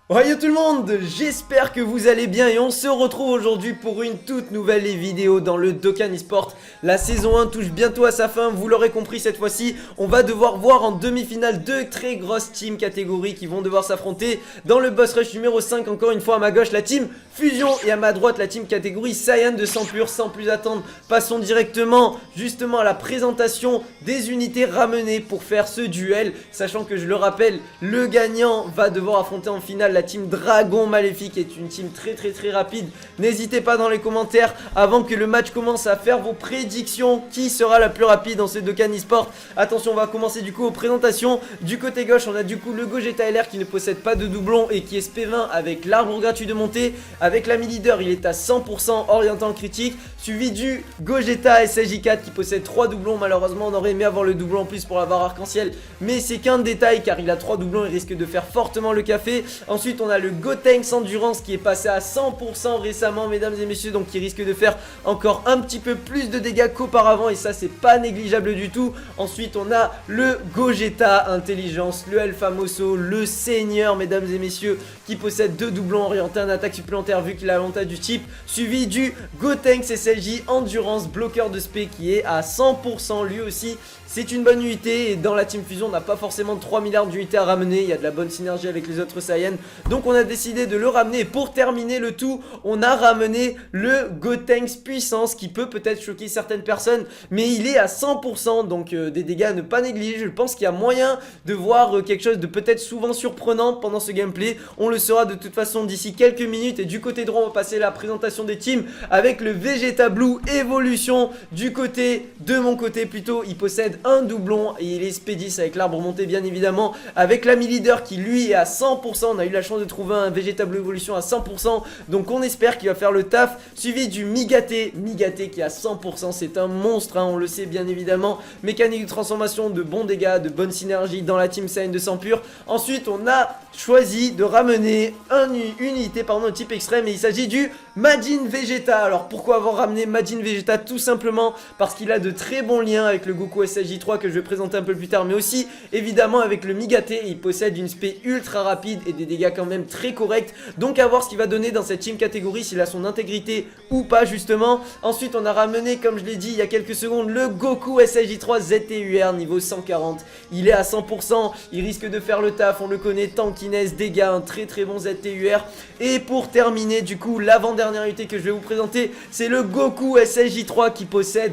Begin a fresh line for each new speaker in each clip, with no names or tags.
Oh yo tout le monde, j'espère que vous allez bien et on se retrouve aujourd'hui pour une toute nouvelle vidéo dans le Dokkan Esport. La saison 1 touche bientôt à sa fin, vous l'aurez compris cette fois-ci, on va devoir voir en demi-finale deux très grosses teams catégories qui vont devoir s'affronter dans le boss rush numéro 5, encore une fois à ma gauche la team Fusion et à ma droite la team catégorie Saiyan de sang pur. Sans plus attendre, passons directement justement à la présentation des unités ramenées pour faire ce duel, sachant que je le rappelle, le gagnant va devoir affronter en finale la team Dragon Maléfique, qui est une team très rapide. N'hésitez pas dans les commentaires avant que le match commence à faire vos prédictions. Qui sera la plus rapide dans ce Dokkan Esport? Attention, on va commencer du coup aux présentations. Du côté gauche, on a du coup le Gogeta LR qui ne possède pas de doublon et qui est SP20 avec l'arbre gratuit de montée. Avec l'ami leader, il est à 100% orientant critique, suivi du Gogeta SSJ4 qui possède 3 doublons. Malheureusement, on aurait aimé avoir le doublon en plus pour la barre arc-en-ciel, mais c'est qu'un détail car il a 3 doublons, il risque de faire fortement le café. Ensuite, on a le Gotenks Endurance qui est passé à 100% récemment, mesdames et messieurs, donc qui risque de faire encore un petit peu plus de dégâts qu'auparavant, et ça c'est pas négligeable du tout. Ensuite, on a le Gogeta Intelligence, le El Famoso, le Seigneur, mesdames et messieurs, qui possède 2 doublons orientés en attaque supplémentaire vu qu'il a l'avantage du type, suivi du Gotenks SLJ Endurance bloqueur de spé qui est à 100% lui aussi. C'est une bonne unité et dans la team fusion on n'a pas forcément 3 milliards d'unités à ramener, il y a de la bonne synergie avec les autres Saiyans, donc on a décidé de le ramener. Et pour terminer le tout, on a ramené le Gotenks Puissance qui peut peut-être choquer certaines personnes, mais il est à 100%, donc des dégâts à ne pas négliger. Je pense qu'il y a moyen de voir quelque chose de peut-être souvent surprenant pendant ce gameplay, on le saura de toute façon d'ici quelques minutes. Et du côté droit on va passer la présentation des teams avec le Vegeta Blue Evolution. Du côté de mon côté plutôt, il possède un doublon et il est SP10 avec l'arbre monté bien évidemment, avec l'ami leader qui lui est à 100%. On a eu la chance de trouver un Vegeta Blue Evolution à 100%, donc on espère qu'il va faire le taf, suivi du Migate qui est à 100%, c'est un monstre, hein, on le sait bien évidemment. Mécanique de transformation, de bons dégâts, de bonne synergie dans la team Saiyan de sang pur. Ensuite on a choisi de ramener une unité de type extrême et il s'agit du Majin Vegeta. Alors pourquoi avoir ramené Majin Vegeta? Tout simplement parce qu'il a de très bons liens avec le Goku SSJ3 que je vais présenter un peu plus tard, mais aussi évidemment avec le Migate. Il possède une spé ultra rapide et des dégâts quand même très corrects, donc à voir ce qu'il va donner dans cette team catégorie, s'il a son intégrité ou pas justement. Ensuite on a ramené, comme je l'ai dit il y a quelques secondes, le Goku SSJ3 ZTUR niveau 140. Il est à 100%, il risque de faire le taf, on le connaît, tankiness, dégâts, un très bon ZTUR. Et pour terminer du coup, l'avant-dernière unité que je vais vous présenter, c'est le Goku SSJ3 qui possède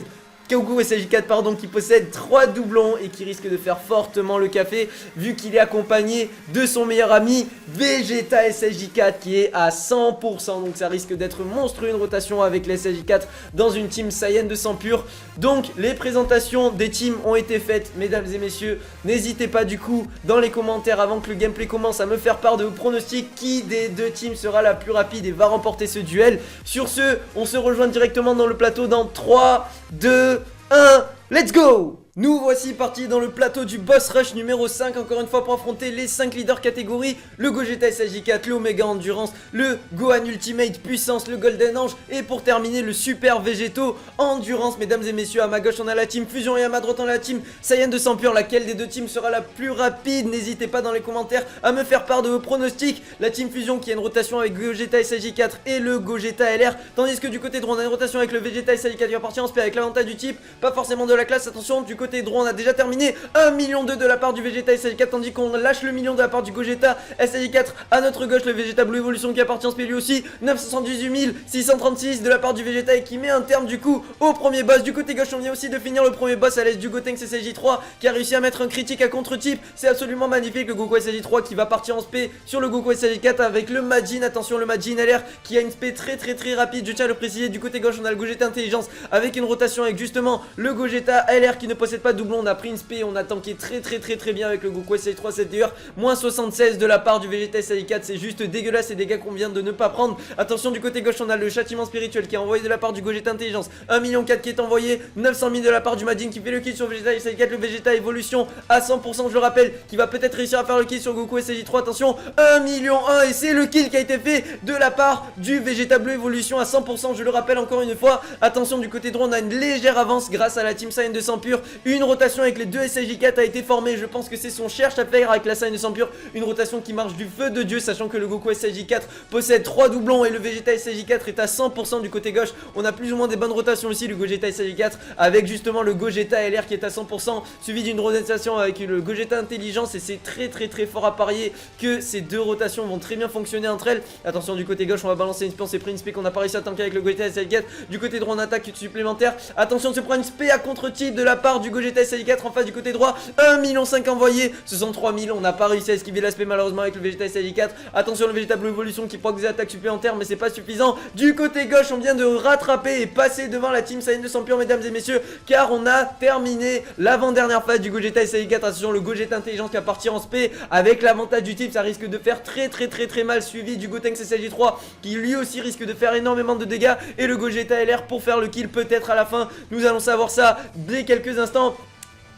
Goku SSJ4 pardon, qui possède 3 doublons et qui risque de faire fortement le café vu qu'il est accompagné de son meilleur ami Vegeta SSJ4 qui est à 100%, donc ça risque d'être monstrueux une rotation avec les SSJ4 dans une team Saiyan de sang pur. Donc les présentations des teams ont été faites, mesdames et messieurs, n'hésitez pas du coup dans les commentaires avant que le gameplay commence à me faire part de vos pronostics, qui des deux teams sera la plus rapide et va remporter ce duel. Sur ce, on se rejoint directement dans le plateau dans 3, 2, 1, let's go! Nous voici partis dans le plateau du boss rush numéro 5, encore une fois pour affronter les 5 leaders catégories, le Gogeta SSJ4, le Omega Endurance, le Gohan Ultimate Puissance, le Golden Ange, et pour terminer le Super Végéto Endurance. Mesdames et messieurs, à ma gauche on a la team Fusion et à ma droite on a la team Saiyan de sang pur. Laquelle des deux teams sera la plus rapide? N'hésitez pas dans les commentaires à me faire part de vos pronostics. La team Fusion qui a une rotation avec Gogeta SSJ4 et le Gogeta LR, tandis que du côté droit on a une rotation avec le Vegeta SSJ4 qui va partir en spé avec l'avantage du type, pas forcément de la classe. Attention, du côté droit on a déjà terminé 1,2 million de la part du Vegeta SSJ4, tandis qu'on lâche le million de la part du Gogeta SSJ4. À notre gauche le Vegeta Blue Evolution qui appartient en spé lui aussi, 978 636 de la part du Vegeta, et qui met un terme du coup au premier boss. Du côté gauche on vient aussi de finir le premier boss à l'aise du Gotenks SSJ3 qui a réussi à mettre un critique à contre-type. C'est absolument magnifique, le Goku SSJ3 qui va partir en spé sur le Goku SSJ4 avec le Majin. Attention, le Majin LR qui a une spé très rapide, je tiens à le préciser. Du côté gauche on a le Gogeta Intelligence avec une rotation avec justement le Gogeta LR qui ne possède pas de doublon. On a pris une spé, on a tanké très bien avec le Goku SSJ3 ZTUR, moins 76 de la part du Vegeta SSJ4, c'est juste dégueulasse ces dégâts qu'on vient de ne pas prendre. Attention, du côté gauche on a le châtiment spirituel qui est envoyé de la part du Gogeta Intelligence, 1,4 million qui est envoyé, 900 000 de la part du Majin qui fait le kill sur Vegeta SSJ4, le Vegeta Evolution à 100%, je le rappelle, qui va peut-être réussir à faire le kill sur Goku SSJ3. Attention, 1,1 million et c'est le kill qui a été fait de la part du Vegeta Bleu Evolution à 100%, je le rappelle encore une fois. Attention, du côté droit on a une légère avance grâce à la team Saiyan de sang pur Une rotation avec les deux SSJ4 a été formée. Je pense que c'est son cherche à faire avec la Saiyan de sang pur. Une rotation qui marche du feu de Dieu, sachant que le Goku SSJ4 possède 3 doublons et le Vegeta SSJ4 est à 100% du côté gauche. On a plus ou moins des bonnes rotations aussi, le Gogeta SSJ4 avec justement le Gogeta LR qui est à 100%, suivi d'une rotation avec le Gogeta Intelligence, et c'est très fort à parier que ces deux rotations vont très bien fonctionner entre elles. Attention, du côté gauche on va balancer une spé, on s'est pris une spé qu'on a pas réussi à tanker avec le Gogeta SSJ4. Du côté droit on attaque supplémentaire. Attention, on se prend une spé à contre-type de la part du Gogeta SSJ4 en face du côté droit. 1,5 million envoyé, ce sont 3000. On n'a pas réussi à esquiver l'aspect malheureusement avec le Vegeta SSJ4. Attention, le Vegeta Blue Evolution qui proc des attaques supplémentaires, mais c'est pas suffisant. Du côté gauche on vient de rattraper et passer devant la team Saiyan de sang pur, mesdames et messieurs, car on a terminé l'avant-dernière phase du Gogeta SSJ4. Attention, le Gogeta Intelligence qui va partir en spé avec l'avantage du type, ça risque de faire très mal, suivi du Gotenks SSJ3 qui lui aussi risque de faire énormément de dégâts, et le Gogeta LR pour faire le kill peut-être à la fin. Nous allons savoir ça dès quelques instants.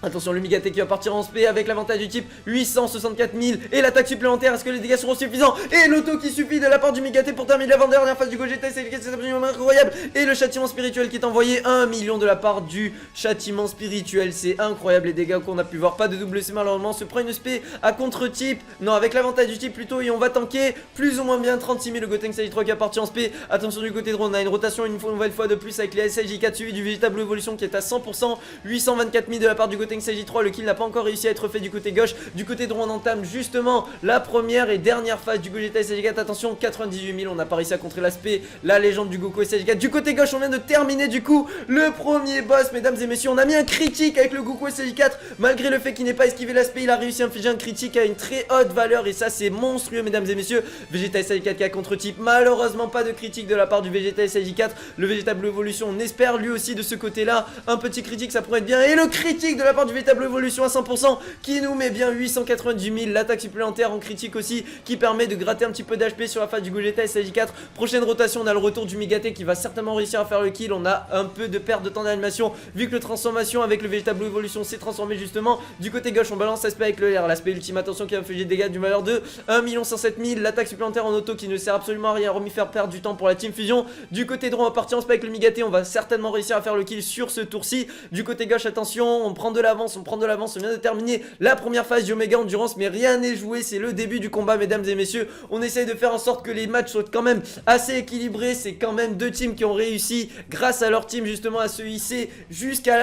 Attention, le Migate qui va partir en spé avec l'avantage du type 864 000 et l'attaque supplémentaire. Est-ce que les dégâts seront suffisants? Et l'auto qui suffit de la part du Migate pour terminer l'avant-dernière phase du Gogeta, c'est absolument incroyable. Et le châtiment spirituel qui est envoyé, 1 million de la part du châtiment spirituel. C'est incroyable les dégâts qu'on a pu voir. Pas de double C malheureusement. Se prend une spé à contre-type. Non, avec l'avantage du type plutôt. Et on va tanker plus ou moins bien 36 000. Le Gotenks SSJ3 qui est parti en spé. Attention, du côté droit, on a une rotation une nouvelle fois de plus avec les SSJ4 suivi du Vegeta Blue Evolution qui est à 100%. 824 000 de la part du Gotenks SSJ3. Le kill n'a pas encore réussi à être fait du côté gauche. Du côté droit on entame justement la première et dernière phase du Gogeta SSJ4. Attention, 98 000, on n'a pas réussi à contrer l'aspect, la légende du Goku SSJ4. Du côté gauche on vient de terminer du coup le premier boss, mesdames et messieurs. On a mis un critique avec le Goku SSJ4. Malgré le fait qu'il n'ait pas esquivé l'aspect, il a réussi à infliger un critique à une très haute valeur, et ça c'est monstrueux mesdames et messieurs. Vegeta SSJ4 qui a contre-type, malheureusement pas de critique de la part du Vegeta SSJ4. Le Vegeta Blue Evolution, on espère lui aussi de ce côté là un petit critique, ça pourrait être bien. Et le critique de la part du Vegeta Blue Evolution à 100% qui nous met bien 890 000. L'attaque supplémentaire en critique aussi qui permet de gratter un petit peu d'HP sur la phase du Gogeta SSJ4. Prochaine rotation, on a le retour du Migate qui va certainement réussir à faire le kill. On a un peu de perte de temps d'animation vu que le transformation avec le Vegeta Blue Evolution s'est transformé justement. Du côté gauche on balance l'aspect avec le R, l'aspect ultime, attention, qui va infliger des dégâts du valeur de 1 107 000. L'attaque supplémentaire en auto qui ne sert absolument à rien, remis faire perdre du temps pour la team fusion. Du côté droit on va partir en spé avec le Migate, on va certainement réussir à faire le kill sur ce tour-ci. Du côté gauche attention, on prend de l'avance, on vient de terminer la première phase du Omega Endurance, mais rien n'est joué, c'est le début du combat mesdames et messieurs. On essaye de faire en sorte que les matchs soient quand même assez équilibrés. C'est quand même deux teams qui ont réussi grâce à leur team justement à se hisser jusqu'à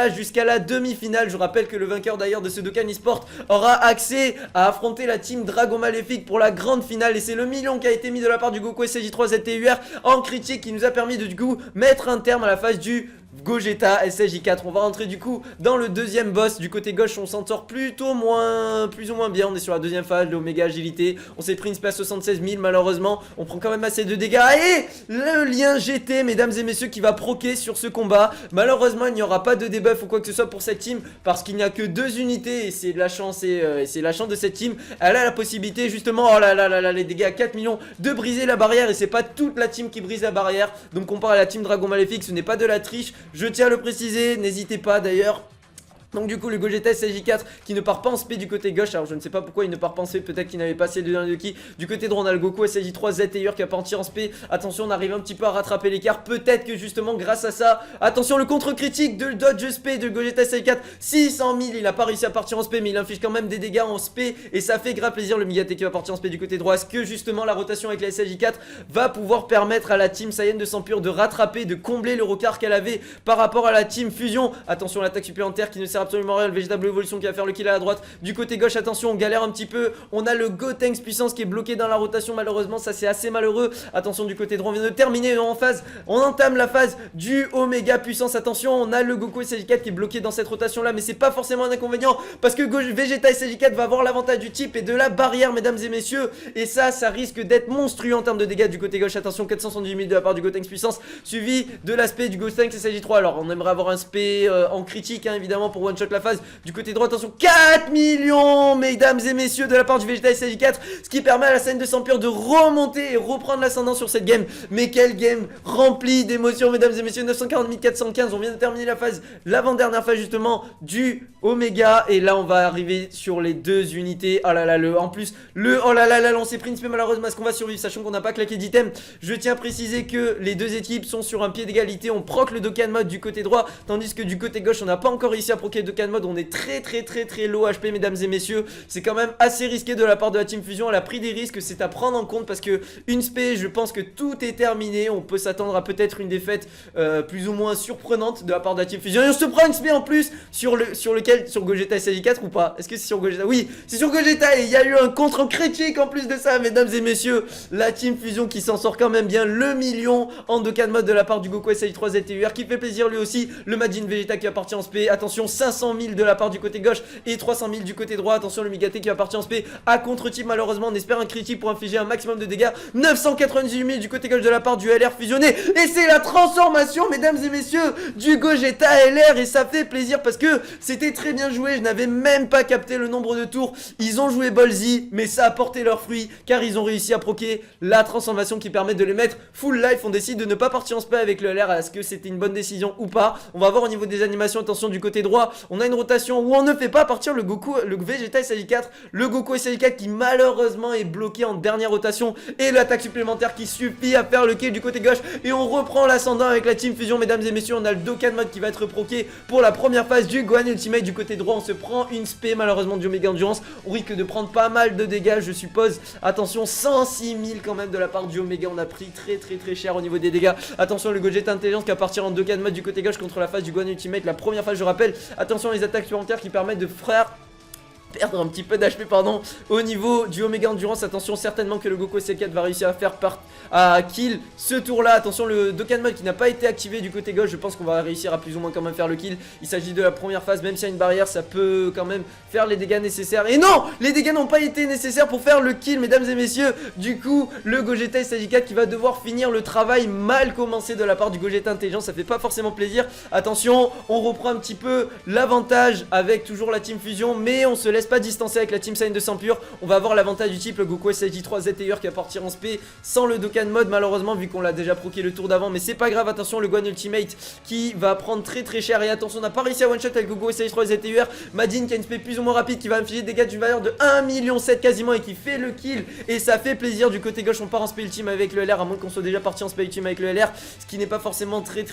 la demi-finale. Je rappelle que le vainqueur d'ailleurs de ce Dokkan Esport aura accès à affronter la team Dragon Maléfique pour la grande finale, et c'est le million qui a été mis de la part du Goku SSJ3 ZTUR en critique qui nous a permis de du coup mettre un terme à la phase du Gogeta SSJ4. On va rentrer du coup dans le deuxième boss. Du côté gauche on s'en sort plus ou moins bien. On est sur la deuxième phase, l'Oméga Agilité. On s'est pris une space 76 000 malheureusement. On prend quand même assez de dégâts. Et le lien GT mesdames et messieurs qui va proquer sur ce combat. Malheureusement il n'y aura pas de debuff ou quoi que ce soit pour cette team, parce qu'il n'y a que 2 unités, et c'est de la chance, et c'est la chance de cette team. Elle a la possibilité justement, oh là là, les dégâts à 4 millions, de briser la barrière, et c'est pas toute la team qui brise la barrière. Donc comparé à la team Dragon Maléfique, ce n'est pas de la triche. Je tiens à le préciser, n'hésitez pas d'ailleurs. Donc du coup le Gogeta SSJ4 qui ne part pas en spé du côté gauche. Alors je ne sais pas pourquoi il ne part pas en spé, peut-être qu'il n'avait pas assez de dernier ki. Du côté droit on a le Goku SSJ3 ZTUR qui va partir en spé. Attention, on arrive un petit peu à rattraper l'écart. Peut-être que justement grâce à ça, attention, le contre-critique de dodge spé de Gogeta SSJ4, 600 000. Il n'a pas réussi à partir en spé, mais il inflige quand même des dégâts en spé, et ça fait grave plaisir. Le Migate qui va partir en spé du côté droit. Est-ce que justement la rotation avec la SSJ4 va pouvoir permettre à la team Saiyan de sang pur de rattraper, de combler le retard qu'elle avait par rapport à la team Fusion? Attention, l'attaque supplémentaire qui ne sert absolument à rien. Le Vegeta Blue Evolution qui va faire le kill à la droite. Du côté gauche attention, on galère un petit peu. On a le Gotenks puissance qui est bloqué dans la rotation, malheureusement ça c'est assez malheureux. Attention, du côté droit on vient de terminer en phase. On entame la phase du Oméga puissance. Attention, on a le Goku SSJ4 qui est bloqué dans cette rotation là, mais c'est pas forcément un inconvénient parce que Vegeta SSJ4 va avoir l'avantage du type et de la barrière mesdames et messieurs, et ça risque d'être monstrueux en termes de dégâts. Du côté gauche attention, 470 000 de la part du Gotenks puissance, suivi de l'aspect du Gotenks SSJ3. Alors on aimerait avoir un spé en critique hein, évidemment pour one shot la phase. Du côté droit attention, 4 millions mesdames et messieurs de la part du Vegeta SSJ4, ce qui permet à la scène de sang pur de remonter et reprendre l'ascendant sur cette game. Mais quelle game remplie d'émotions mesdames et messieurs. 940 415. On vient de terminer la phase, l'avant-dernière phase justement du Oméga, et là on va arriver sur les 2 unités. Oh là là, en plus oh là là, on s'est pris une spé malheureusement. Est-ce qu'on va survivre sachant qu'on n'a pas claqué d'item? Je tiens à préciser que les 2 équipes sont sur un pied d'égalité. On proc le Dokkan mode du côté droit, tandis que du côté gauche on n'a pas encore réussi à proquer sacré Dokkan Mode. On est très low HP, mesdames et messieurs. C'est quand même assez risqué de la part de la Team Fusion. Elle a pris des risques, c'est à prendre en compte parce que une spé, je pense que tout est terminé. On peut s'attendre à peut-être une défaite plus ou moins surprenante de la part de la Team Fusion. Et on se prend une spé en plus sur Gogeta SJ4 ou pas? Est-ce que c'est sur Gogeta? Oui, c'est sur Gogeta et il y a eu un contre en critique en plus de ça, mesdames et messieurs. La Team Fusion qui s'en sort quand même bien. Le million en Dokkan Mode de la part du Goku SJ3 ZTUR qui fait plaisir lui aussi. Le Majin Vegeta qui va partir en spé. Attention, 500 000 de la part du côté gauche et 300 000 du côté droit. Attention, le Migate qui va partir en spé à contre-type. Malheureusement, on espère un critique pour infliger un maximum de dégâts. 998 000 du côté gauche de la part du LR fusionné. Et c'est la transformation, mesdames et messieurs, du Gogeta LR. Et ça fait plaisir parce que c'était très bien joué. Je n'avais même pas capté le nombre de tours. Ils ont joué Ballsy, mais ça a porté leurs fruits car ils ont réussi à proquer la transformation qui permet de les mettre full life. On décide de ne pas partir en spé avec le LR. Est-ce que c'était une bonne décision ou pas? On va voir au niveau des animations. Attention, du côté droit, on a une rotation où on ne fait pas partir le Vegeta SJ4. Le Goku SJ4 qui malheureusement est bloqué en dernière rotation. Et l'attaque supplémentaire qui suffit à faire le kill du côté gauche. Et on reprend l'ascendant avec la Team Fusion, mesdames et messieurs. On a le Dokkan Mode qui va être proqué pour la première phase du Gohan Ultimate. Du côté droit, on se prend une spé malheureusement du Omega Endurance. On risque de prendre pas mal de dégâts, je suppose. Attention, 106 000 quand même de la part du Omega. On a pris très cher au niveau des dégâts. Attention, le Gogeta Intelligence qui va partir en Dokkan Mode du côté gauche contre la phase du Gohan Ultimate. La première phase, je rappelle. Attention, les attaques supplémentaires qui permettent de perdre un petit peu d'HP au niveau du Omega Endurance. Attention, certainement que le Goku SJ4 va réussir à faire kill ce tour là. Attention, le Dokkan Mode qui n'a pas été activé du côté gauche. Je pense qu'on va réussir à plus ou moins quand même faire le kill. Il s'agit de la première phase, même s'il y a une barrière, ça peut quand même faire les dégâts nécessaires. Et non, les dégâts n'ont pas été nécessaires pour faire le kill, mesdames et messieurs. Du coup, le Gogeta SJ4 qui va devoir finir le travail mal commencé de la part du Gogeta Intelligence. Ça fait pas forcément plaisir. Attention, on reprend un petit peu l'avantage avec toujours la Team Fusion, mais on se laisse pas distancer avec la Team Saiyan de sang pur. On va avoir l'avantage du type le Goku SJ3 ZTUR qui va partir en spé sans le Dokkan Mode malheureusement vu qu'on l'a déjà proqué le tour d'avant, mais c'est pas grave. Attention, le Gohan Ultimate qui va prendre très cher. Et attention, on n'a pas réussi à one shot avec le Goku SJ3 ZTUR. Majin qui a une spé plus ou moins rapide qui va infliger des dégâts d'une valeur de 1,7 million quasiment et qui fait le kill. Et ça fait plaisir. Du côté gauche, on part en spé ultime avec le LR, à moins qu'on soit déjà parti en spé ultime avec le LR, ce qui n'est pas forcément très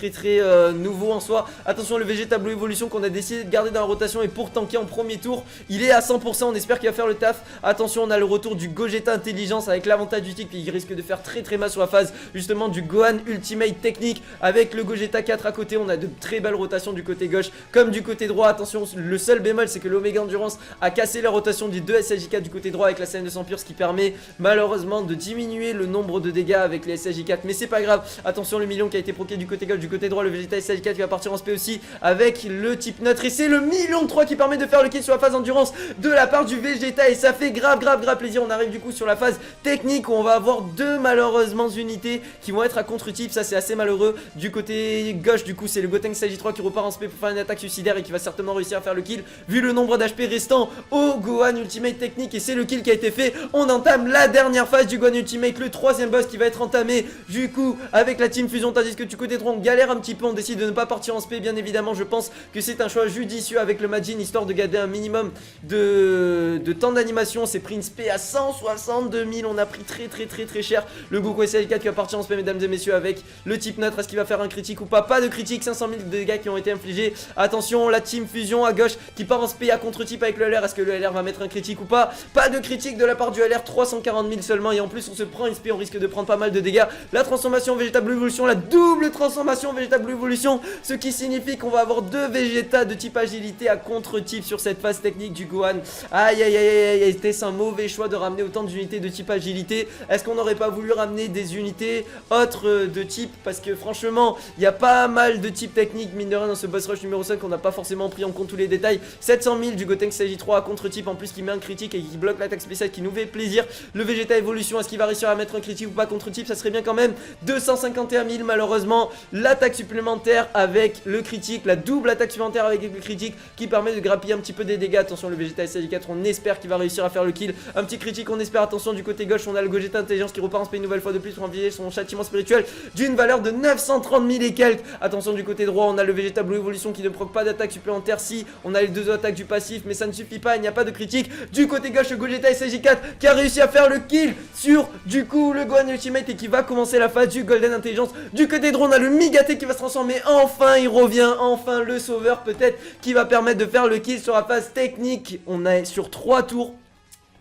nouveau en soi. Attention, le Vegeta Blue Evolution qu'on a décidé de garder dans la rotation et pour tanker en premier tour, il est à 100%. On espère qu'il va faire le taf. Attention, on a le retour du Gogeta Intelligence avec l'avantage du type qui risque de faire très mal sur la phase justement du Gohan Ultimate technique avec le Gogeta 4 à côté. On a de très belles rotations du côté gauche comme du côté droit. Attention, le seul bémol c'est que l'Omega Endurance a cassé la rotation du 2 SJ4 du côté droit avec la scène de sang pur, ce qui permet malheureusement de diminuer le nombre de dégâts avec les SJ4, mais c'est pas grave. Attention, le million qui a été proqué du côté gauche, du côté droit le Vegeta SJ4 qui va partir en spé aussi avec le type neutre, et c'est le million 3 qui permet de faire le kill sur la phase endurance de la part du Vegeta, et ça fait grave plaisir. On arrive du coup sur la phase technique où on va avoir deux malheureusement unités qui vont être à contre-type. Ça c'est assez malheureux. Du côté gauche du coup c'est le Gotenks SJ3 qui repart en spé pour faire une attaque suicidaire et qui va certainement réussir à faire le kill vu le nombre d'HP restant au Gohan Ultimate technique, et c'est le kill qui a été fait. On entame la dernière phase du Gohan Ultimate, le troisième boss qui va être entamé du coup avec la Team Fusion, tandis que du côté droit on galère un petit peu. On décide de ne pas partir en spé bien évidemment. Je pense que c'est un choix judicieux avec le Majin histoire de garder un minimum de temps d'animation. C'est pris une spé à 162 000. On a pris très cher. Le Goku SL4 qui va partir en spé, mesdames et messieurs, avec le type neutre. Est-ce qu'il va faire un critique ou pas? Pas de critique. 500 000 de dégâts qui ont été infligés. Attention, la Team Fusion à gauche qui part en spé à contre-type avec le LR. Est-ce que le LR va mettre un critique ou pas? Pas de critique de la part du LR. 340 000 seulement. Et en plus on se prend une spé, on risque de prendre pas mal de dégâts. La transformation Vegeta Blue Evolution, la double transformation Vegeta Blue Evolution, ce qui signifie qu'on va avoir deux Vegeta de type agilité à contre-type sur cette phase technique du Gohan. Aïe, était-ce un mauvais choix de ramener autant d'unités de type agilité? Est-ce qu'on n'aurait pas voulu ramener des unités autres de type? Parce que franchement, il y a pas mal de types techniques, mine de rien, dans ce boss rush numéro 5. On n'a pas forcément pris en compte tous les détails. 700 000 du Gotenks SJ3 à contre-type, en plus qui met un critique et qui bloque l'attaque spéciale, qui nous fait plaisir. Le Vegeta Evolution, est-ce qu'il va réussir à mettre un critique ou pas contre-type? Ça serait bien quand même. 251 000 malheureusement. L'attaque supplémentaire avec le critique, la double attaque supplémentaire avec le critique qui permet de grappiller un petit peu des dégâts. Attention, le Vegeta Gogeta SSJ4, on espère qu'il va réussir à faire le kill. Un petit critique, on espère. Attention, du côté gauche, on a le Gogeta Intelligence qui repart en spé une nouvelle fois de plus pour envier son châtiment spirituel d'une valeur de 930 000 et quelques. Attention, du côté droit, on a le Vegeta Blue Evolution qui ne proc pas d'attaque supplémentaire. Si on a les deux attaques du passif, mais ça ne suffit pas, il n'y a pas de critique. Du côté gauche, le Gogeta SSJ4 qui a réussi à faire le kill sur du coup le Gohan Ultimate et qui va commencer la phase du Golden Intelligence. Du côté droit, on a le Migate qui va se transformer. Enfin, il revient, enfin le sauveur peut-être qui va permettre de faire le kill sur la phase technique. On est sur 3 tours.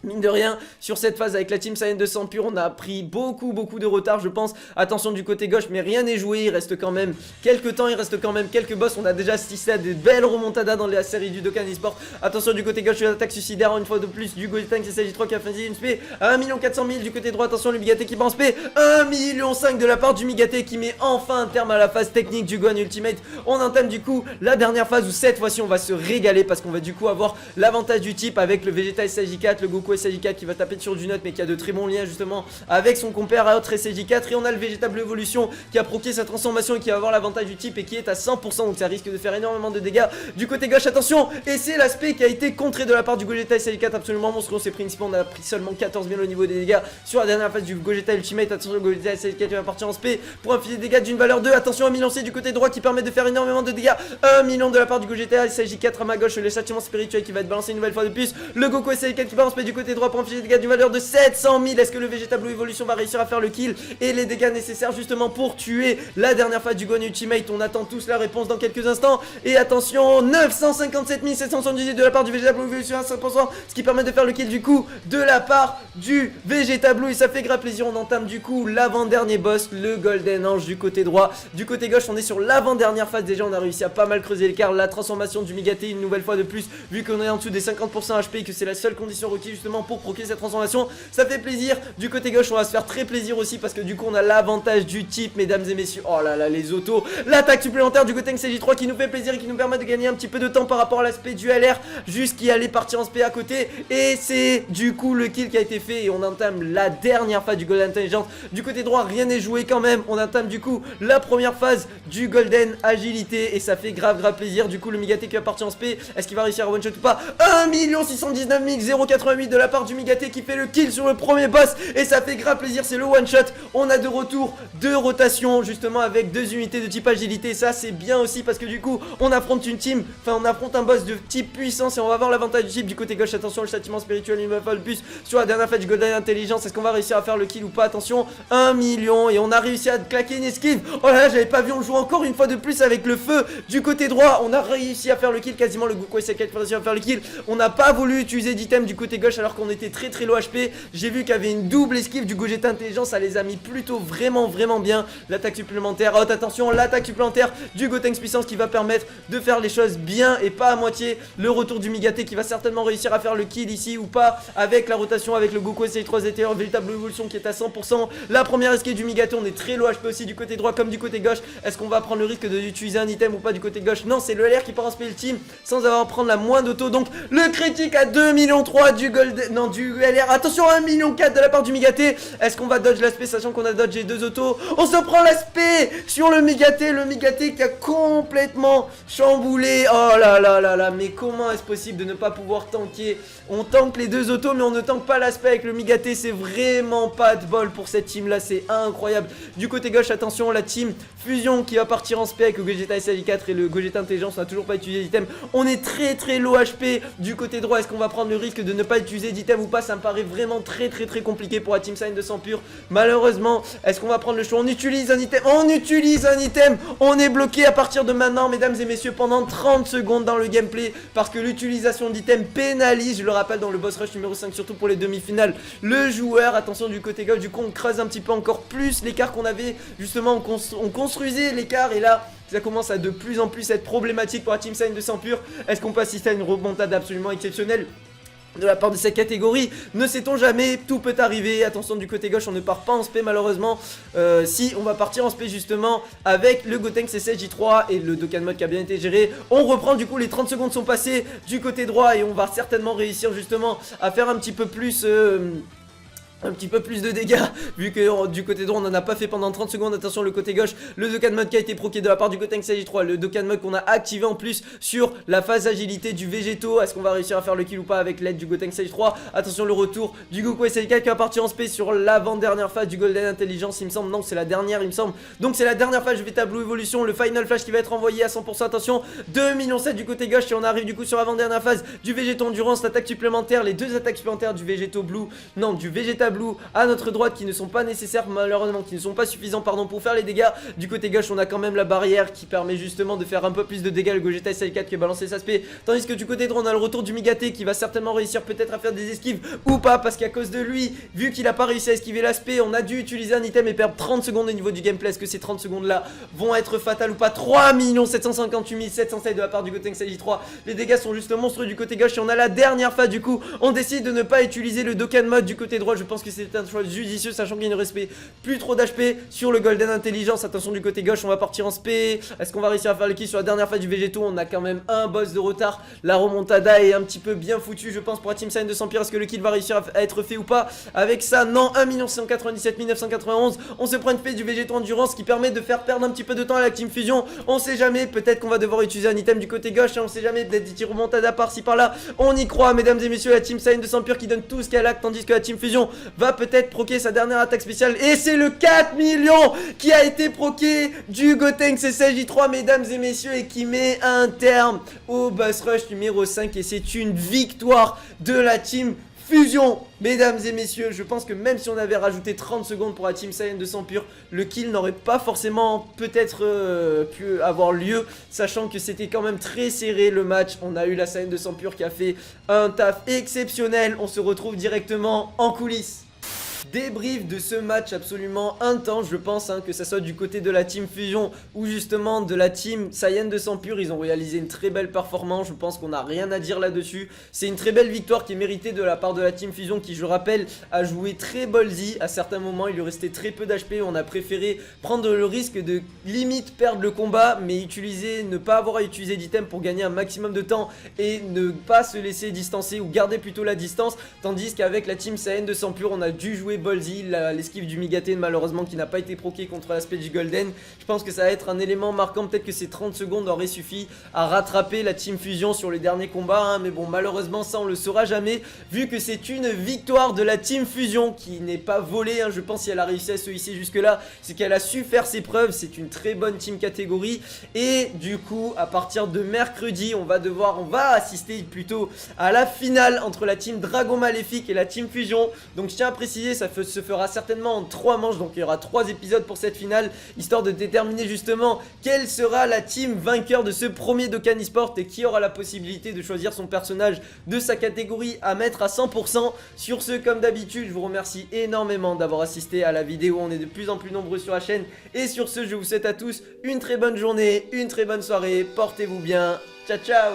Mine de rien, sur cette phase avec la Team Saiyan 200 pur, on a pris beaucoup de retard, je pense. Attention du côté gauche, mais rien n'est joué. Il reste quand même quelques temps, il reste quand même quelques boss. On a déjà assisté à des belles remontadas dans la série du Dokkan Esport. Attention du côté gauche, l'attaque suicidaire une fois de plus du Gogeta SSJ3 qui a fait une spé à 1 400 000. Du côté droit, attention le Migate qui va en spé 1,5 million de la part du Migate qui met enfin un terme à la phase technique du Gohan Ultimate. On entame du coup la dernière phase où cette fois-ci on va se régaler parce qu'on va du coup avoir l'avantage du type avec le Vegeta SSJ4, le Goku SSJ4 qui va taper sur du note mais qui a de très bons liens justement avec son compère à autre SSJ4. Et on a le Vegeta Blue Evolution qui a proqué sa transformation et qui va avoir l'avantage du type et qui est à 100%, donc ça risque de faire énormément de dégâts. Du côté gauche, attention, et c'est l'aspect qui a été contré de la part du Gogeta SSJ4 absolument monstrueux. C'est principalement, on a pris seulement 14 000 au niveau des dégâts sur la dernière phase du Gogeta Ultimate. Attention, le Gogeta SSJ4 va partir en spé pour un filet de dégâts d'une valeur 2. Attention, un lancé du côté droit qui permet de faire énormément de dégâts. 1 million de la part du Gogeta SSJ4 à ma gauche, le châtiment spirituel qui va être balancé une nouvelle fois de plus. Le Goku SSJ4 qui va en spé du côté droit pour un filet de dégâts d'une valeur de 700 000. Est-ce que le Vegeta Blue Evolution va réussir à faire le kill et les dégâts nécessaires justement pour tuer la dernière phase du Gohan Ultimate? On attend tous la réponse dans quelques instants. Et attention, 957 778 de la part du Vegeta Blue Evolution à 5%, ce qui permet de faire le kill du coup de la part du Vegeta Blue. Et ça fait grave plaisir. On entame du coup l'avant-dernier boss, le Golden Ange du côté droit. Du côté gauche, on est sur l'avant-dernière phase. Déjà, on a réussi à pas mal creuser l'écart. La transformation du Migate une nouvelle fois de plus, vu qu'on est en dessous des 50% HP et que c'est la seule condition requise justement pour proquer cette transformation. Ça fait plaisir. Du côté gauche, on va se faire très plaisir aussi parce que du coup, on a l'avantage du type, mesdames et messieurs. Oh là là, les autos. L'attaque supplémentaire du côté SSJ3 qui nous fait plaisir et qui nous permet de gagner un petit peu de temps par rapport à l'aspect du LR, jusqu'y aller partir en spé à côté. Et c'est du coup le kill qui a été fait et on entame la dernière phase du Golden Intelligence. Du côté droit, rien n'est joué quand même. On entame du coup la première phase du Golden Agilité et ça fait grave plaisir. Du coup, le Migate qui va partir en spé, est-ce qu'il va réussir à one shot ou pas? 1 619 088 de la part du Migate qui fait le kill sur le premier boss et ça fait grave plaisir. C'est le one shot. On a de retour de rotation justement avec 2 unités de type agilité. Ça c'est bien aussi parce que du coup on affronte une team, enfin on affronte un boss de type puissance et on va avoir l'avantage du type. Du côté gauche, attention, le châtiment spirituel il va faire le plus sur la dernière phase du Golden Intelligence. Est-ce qu'on va réussir à faire le kill ou pas? Attention, 1 million et on a réussi à claquer une esquive. Oh là là, j'avais pas vu, on joue encore une fois de plus avec le feu. Du côté droit, on a réussi à faire le kill quasiment. Le Goku SSJ4 a réussi à faire le kill. On n'a pas voulu utiliser d'item du côté gauche alors qu'on était très low HP. J'ai vu qu'il y avait une double esquive du Gogeta Intelligence, ça les a mis plutôt vraiment bien. L'attaque supplémentaire, haute attention, l'attaque supplémentaire du Gotenks Puissance qui va permettre de faire les choses bien et pas à moitié. Le retour du Migate qui va certainement réussir à faire le kill ici ou pas avec la rotation avec le Goku SSJ3 ZT1 véritable évolution qui est à 100%. La première esquive du Migate, on est très low HP aussi du côté droit comme du côté gauche. Est-ce qu'on va prendre le risque d'utiliser un item ou pas du côté gauche? Non, c'est le LR qui part en spell team sans avoir à prendre la moindre auto. Donc le critique à 2,3 millions du Gold, non du LR. Attention, 1,4 million de la part du Migate. Est-ce qu'on va dodge l'aspect sachant qu'on a dodge 2 autos? On se prend l'aspect sur le Migate qui a complètement chamboulé. Oh là là, mais comment est-ce possible de ne pas pouvoir tanker? On tank les 2 autos mais on ne tank pas l'aspect avec le Migate. C'est vraiment pas de bol pour cette team là, c'est incroyable. Du côté gauche, attention, la team Fusion qui va partir en spé avec le Gogeta SSJ4 et le Gogeta Intelligence. On n'a toujours pas utilisé d'item. On est très low HP. Du côté droit, est-ce qu'on va prendre le risque de ne pas utiliser d'item ou pas? Ça me paraît vraiment très compliqué pour la Team Saiyan 200 pur. Malheureusement, est-ce qu'on va prendre le choix? On utilise un item. On est bloqué à partir de maintenant, mesdames et messieurs, pendant 30 secondes dans le gameplay parce que l'utilisation d'item pénalise, je le rappelle, dans le boss rush numéro 5, surtout pour les demi-finales, le joueur. Attention du côté gauche, du coup on creuse un petit peu encore plus l'écart qu'on avait. Justement, on construisait l'écart et là ça commence à de plus en plus être problématique pour la Team Saiyan 200 pur. Est-ce qu'on peut assister à une remontade absolument exceptionnelle de la part de cette catégorie? Ne sait-on jamais, tout peut arriver. Attention du côté gauche, on ne part pas en spé malheureusement. Si on va partir en spé justement avec le Gotenks SSJ3 et le Dokkan Mode qui a bien été géré. On reprend du coup, les 30 secondes sont passées du côté droit et on va certainement réussir justement à faire un petit peu plus un petit peu plus de dégâts, vu que du côté droit on en a pas fait pendant 30 secondes. Attention, le côté gauche, le Dokkan Mode qui a été proqué de la part du Gotenks SJ3, le Dokkan Mode qu'on a activé en plus sur la phase agilité du végétaux. Est-ce qu'on va réussir à faire le kill ou pas avec l'aide du Gotenks SJ3? Attention, le retour du Goku SLK qui va partir en space sur l'avant-dernière phase du Golden Intelligence, il me semble. Non, c'est la dernière, il me semble. Donc c'est la dernière phase, je vais tableau évolution, le Final Flash qui va être envoyé à 100%. Attention, 2,7 millions du côté gauche et on arrive du coup sur l'avant-dernière phase du végétaux endurance, l'attaque supplémentaire, les deux attaques supplémentaires du végétaux blue, non, du Vegeta Blue à notre droite qui ne sont pas nécessaires malheureusement, qui ne sont pas suffisants pardon pour faire les dégâts. Du côté gauche on a quand même la barrière qui permet justement de faire un peu plus de dégâts, le Gogeta SL4 qui a balancé sa spé, tandis que du côté droit on a le retour du Migaté qui va certainement réussir peut-être à faire des esquives ou pas, parce qu'à cause de lui, vu qu'il a pas réussi à esquiver l'aspect, on a dû utiliser un item et perdre 30 secondes au niveau du gameplay. Est-ce que ces 30 secondes là vont être fatales ou pas? 3 758 707 de la part du Gotenks SJ3, les dégâts sont juste monstrueux du côté gauche et on a la dernière phase. Du coup on décide de ne pas utiliser le Dokkan Mode du côté droit, je pense que c'est un choix judicieux sachant qu'il ne reste plus trop d'HP sur le Golden Intelligence. Attention, du côté gauche on va partir en spé, est-ce qu'on va réussir à faire le kill sur la dernière phase du végétaux? On a quand même un boss de retard, la remontada est un petit peu bien foutue je pense pour la Team Saiyan 200 Empire. Est-ce que le kill va réussir à être fait ou pas avec ça? Non, 1 697 991. On se prend une spé du végétaux endurance qui permet de faire perdre un petit peu de temps à la Team Fusion. On sait jamais, peut-être qu'on va devoir utiliser un item du côté gauche, hein, on sait jamais, peut-être des tirs remontada par-ci par-là. On y croit mesdames et messieurs, la Team Saiyan 200 Empire qui donne tout ce qu'elle a, tandis que la Team Fusion va peut-être proquer sa dernière attaque spéciale. Et c'est le 4 millions qui a été proqué du Gotenks SJ3 mesdames et messieurs, et qui met un terme au Boss Rush numéro 5. Et c'est une victoire de la Team Fusion, mesdames et messieurs. Je pense que même si on avait rajouté 30 secondes pour la Team Saiyan 200 Pure, le kill n'aurait pas forcément peut-être pu avoir lieu, sachant que c'était quand même très serré le match. On a eu la Saiyan 200 Pure qui a fait un taf exceptionnel. On se retrouve directement en coulisses. Débrief de ce match absolument intense, je pense que ça soit du côté de la Team Fusion ou justement de la Team Saiyan 200 Pure. Ils ont réalisé une très belle performance, je pense qu'on n'a rien à dire là-dessus. C'est une très belle victoire qui est méritée de la part de la Team Fusion qui, je rappelle, a joué très ballsy. À certains moments il lui restait très peu d'HP, on a préféré prendre le risque de limite perdre le combat, mais ne pas avoir à utiliser d'item pour gagner un maximum de temps et ne pas se laisser distancer ou garder plutôt la distance. Tandis qu'avec la Team Saiyan 200 Pure on a dû jouer ballsy, l'esquive du Migaté malheureusement qui n'a pas été proqué contre l'aspect du Golden. Je pense que ça va être un élément marquant, peut-être que ces 30 secondes auraient suffi à rattraper la Team Fusion sur les derniers combats, mais bon malheureusement ça on le saura jamais, vu que c'est une victoire de la Team Fusion qui n'est pas volée, je pense, si elle a réussi à se hisser jusque là, c'est qu'elle a su faire ses preuves. C'est une très bonne team catégorie, et du coup à partir de mercredi on va assister plutôt à la finale entre la Team Dragon Maléfique et la Team Fusion. Donc je tiens à préciser, ça se fera certainement en 3 manches, donc il y aura 3 épisodes pour cette finale, histoire de déterminer justement quelle sera la team vainqueur de ce premier Dokkan eSport et qui aura la possibilité de choisir son personnage de sa catégorie à mettre à 100%. Sur ce, comme d'habitude, je vous remercie énormément d'avoir assisté à la vidéo, on est de plus en plus nombreux sur la chaîne, et sur ce je vous souhaite à tous une très bonne journée, une très bonne soirée, portez-vous bien, ciao ciao.